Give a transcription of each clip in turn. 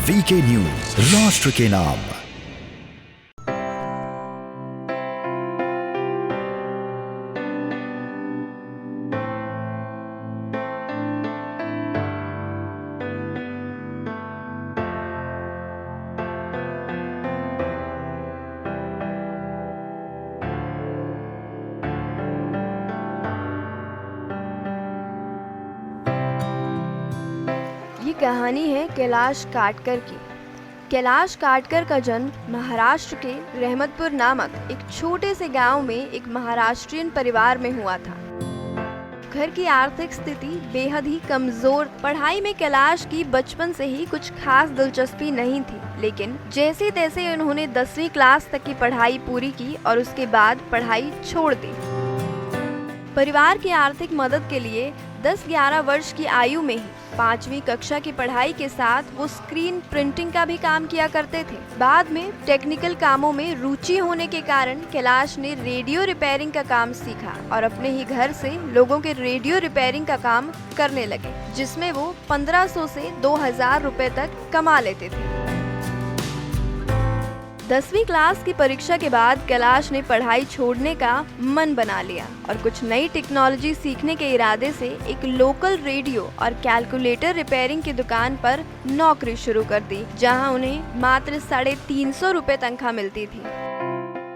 VK news, राष्ट्र के नाम। ये कहानी है कैलाश काटकर की। कैलाश काटकर का जन्म महाराष्ट्र के रहमतपुर नामक एक छोटे से गांव में एक महाराष्ट्रियन परिवार में हुआ था। घर की आर्थिक स्थिति बेहद ही कमजोर। पढ़ाई में कैलाश की बचपन से ही कुछ खास दिलचस्पी नहीं थी, लेकिन जैसे तैसे उन्होंने 10वीं क्लास तक की पढ़ाई पूरी की और उसके बाद पढ़ाई छोड़ दी। परिवार की आर्थिक मदद के लिए 10-11 वर्ष की आयु में ही 5वीं कक्षा की पढ़ाई के साथ वो स्क्रीन प्रिंटिंग का भी काम किया करते थे। बाद में टेक्निकल कामों में रुचि होने के कारण कैलाश ने रेडियो रिपेयरिंग का काम सीखा और अपने ही घर से लोगों के रेडियो रिपेयरिंग का काम करने लगे, जिसमें वो 1500 से 2000 रुपए तक कमा लेते थे। 10वीं क्लास की परीक्षा के बाद कैलाश ने पढ़ाई छोड़ने का मन बना लिया और कुछ नई टेक्नोलॉजी सीखने के इरादे से एक लोकल रेडियो और कैलकुलेटर रिपेयरिंग की दुकान पर नौकरी शुरू कर दी, जहां उन्हें मात्र 350 रुपए तनख्वाह मिलती थी।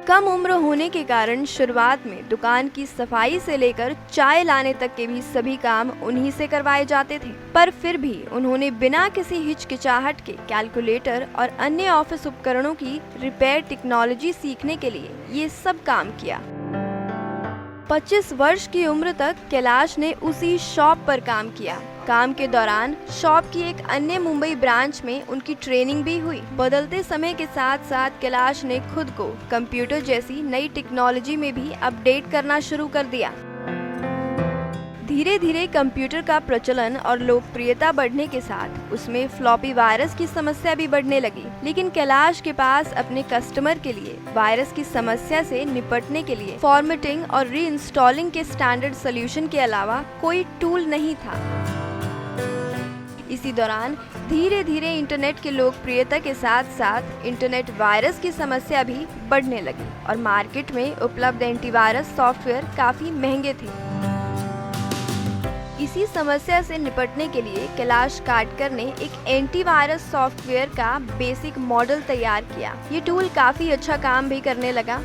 कम उम्र होने के कारण शुरुआत में दुकान की सफाई से लेकर चाय लाने तक के भी सभी काम उन्हीं से करवाए जाते थे, पर फिर भी उन्होंने बिना किसी हिचकिचाहट के कैलकुलेटर और अन्य ऑफिस उपकरणों की रिपेयर टेक्नोलॉजी सीखने के लिए ये सब काम किया। 25 वर्ष की उम्र तक कैलाश ने उसी शॉप पर काम किया। काम के दौरान शॉप की एक अन्य मुंबई ब्रांच में उनकी ट्रेनिंग भी हुई। बदलते समय के साथ साथ कैलाश ने खुद को कंप्यूटर जैसी नई टेक्नोलॉजी में भी अपडेट करना शुरू कर दिया। धीरे धीरे कंप्यूटर का प्रचलन और लोकप्रियता बढ़ने के साथ उसमें फ्लॉपी वायरस की समस्या भी बढ़ने लगी, लेकिन कैलाश के पास अपने कस्टमर के लिए वायरस की समस्या से निपटने के लिए फॉर्मेटिंग और रीइंस्टॉलिंग के स्टैंडर्ड सॉल्यूशन के अलावा कोई टूल नहीं था। इसी दौरान धीरे धीरे इंटरनेट की लोकप्रियता के साथ साथ इंटरनेट वायरस की समस्या भी बढ़ने लगी और मार्केट में उपलब्ध एंटीवायरस सॉफ्टवेयर काफी महंगे थे। इसी समस्या से निपटने के लिए कैलाश काटकर ने एक एंटीवायरस सॉफ्टवेयर का बेसिक मॉडल तैयार किया। ये टूल काफी अच्छा काम भी करने लगा।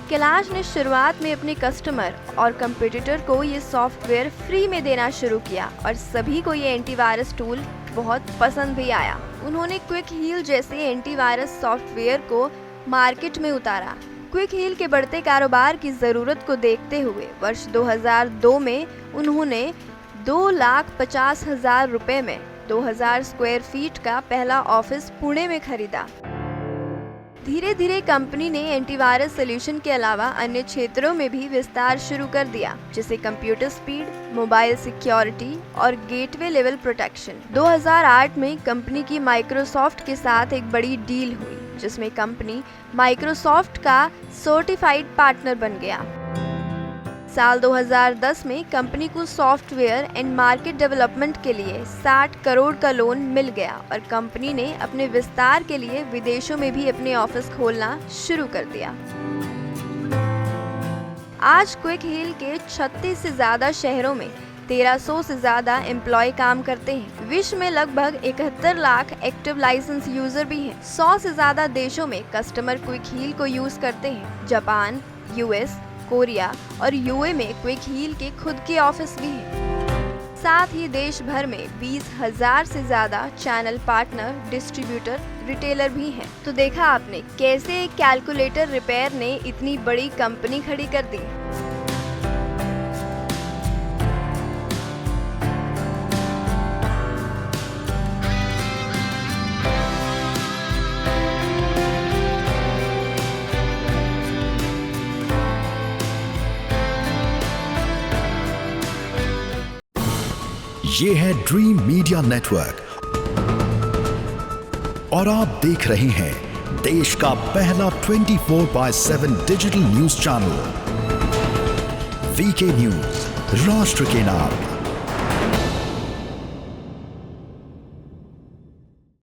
कैलाश ने शुरुआत में अपने कस्टमर और कंपटीटर को ये सॉफ्टवेयर फ्री में देना शुरू किया और सभी को ये एंटीवायरस टूल बहुत पसंद भी आया। उन्होंने क्विक हील जैसे एंटीवायरस सॉफ्टवेयर को मार्केट में उतारा। क्विक हील के बढ़ते कारोबार की ज़रूरत को देखते हुए वर्ष 2002 में उन्होंने 2,50,000 रुपए में 2000 स्क्वायर फीट का पहला ऑफिस पुणे में खरीदा। धीरे धीरे कंपनी ने एंटीवायरस सॉल्यूशन के अलावा अन्य क्षेत्रों में भी विस्तार शुरू कर दिया, जैसे कंप्यूटर स्पीड, मोबाइल सिक्योरिटी और गेटवे लेवल प्रोटेक्शन। 2008 में कंपनी की माइक्रोसॉफ्ट के साथ एक बड़ी डील हुई, जिसमें कंपनी माइक्रोसॉफ्ट का सर्टिफाइड पार्टनर बन गया। साल 2010 में कंपनी को सॉफ्टवेयर एंड मार्केट डेवलपमेंट के लिए 60 करोड़ का लोन मिल गया और कंपनी ने अपने विस्तार के लिए विदेशों में भी अपने ऑफिस खोलना शुरू कर दिया। आज क्विक हील के 36 से ज्यादा शहरों में 1300 से ज्यादा एम्प्लॉय काम करते हैं। विश्व में लगभग 71 लाख एक्टिव लाइसेंस यूजर भी हैं। 100 से ज्यादा देशों में कस्टमर क्विक हील को यूज करते हैं। जापान, यूएस, कोरिया और यूए में क्विक हील के खुद के ऑफिस भी हैं। साथ ही देश भर में 20,000 से ज्यादा चैनल पार्टनर, डिस्ट्रीब्यूटर, रिटेलर भी हैं। तो देखा आपने कैसे एक कैलकुलेटर रिपेयर ने इतनी बड़ी कंपनी खड़ी कर दी। ये है ड्रीम मीडिया नेटवर्क और आप देख रहे हैं देश का पहला 24/7 digital news channel VK news, राष्ट्र के नाम।